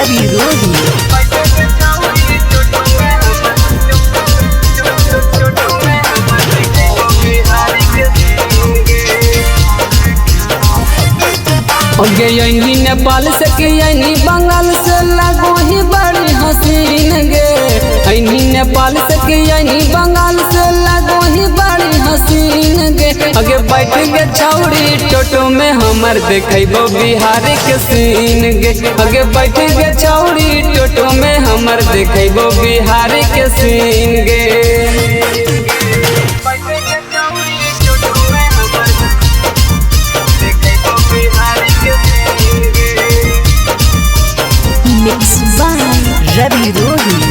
रवि रोही। यही नेपाल से कि यही बंगाल से लगो ही बड़ी हसीन गे। यही नेपाल से कि यही बंगाल से लगो ही बड़ी हसीन गे। अगे बैठ गे छौड़ी टोटो में हमर देखो बिहार के सीन गे। अगे बैठ गे छौड़ी टोटो में हमर देखो बिहार के सीन गे। मिक्स बाय रवि रोही।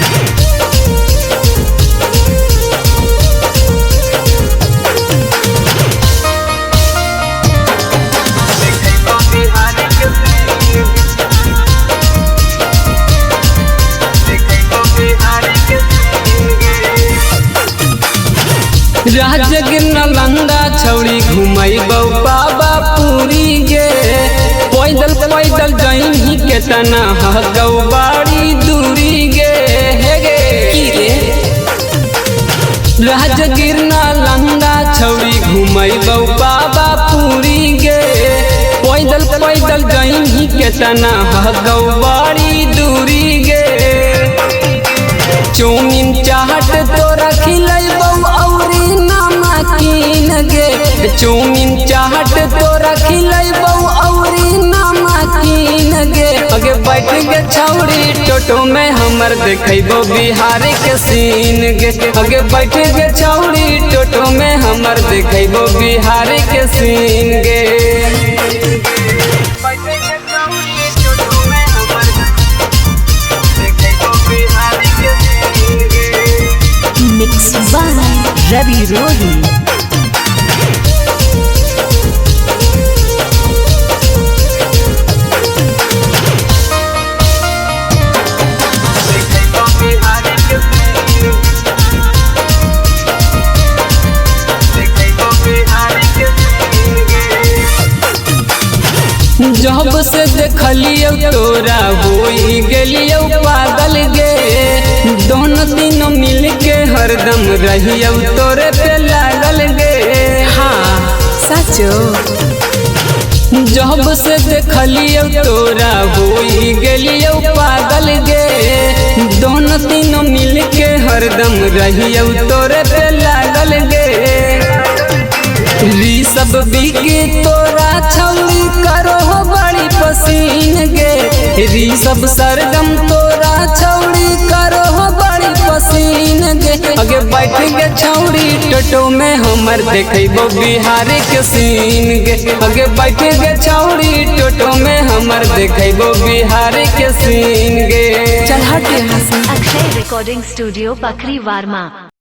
राजगिर नालंदा छौड़ी घुमैबौ बाबा पूरी गे। पैदल पैदल जइही केतना हगौ बाड़ी दूरी गे। हे गे राजगिर नालंदा छौड़ी घुमैबौ बाबा पूरी गे। पैदल पैदल जइही केतना हगौ बाड़ी दूरी गे। चौमिन चाट तोरा खिलैबौ औरी नमकीन गे। चौमिन चाट तोरा खिलैबौ औरी नमकीन गे। अगे बैठ गे छौड़ी टोटो में हमर देखो बिहार के सीन गे। अगे बैठ गे छौड़ी टोटो में हमर देखो बिहार के सीन गे। मिक्स बाय रवि रोही। जब से देखलियो तोरा होई गेलियो पागल गे। दोनों तीनों मिल के हरदम रहियो तोरे पे लागल गे। हाँ सचो। जब से देखलियो तोरा होई गेलियो पागल गे। दोनों तीनों मिल के हरदम रहियो तोरे पे लागल गे। सब बिकी तोरा छौड़ी करो बड़ी पसीन गे। सब सरगम तोरा छौड़ी करो बड़ी पसीन गे। अगे बैठ गे छौड़ी टोटो में हमर देखो बिहार के सीन गे। अगे बैठ गे छौड़ी टोटो में हमर देखो बिहार के सीन गे। चल हट यहाँ से। Akshay recording studio पखरी वार्मा।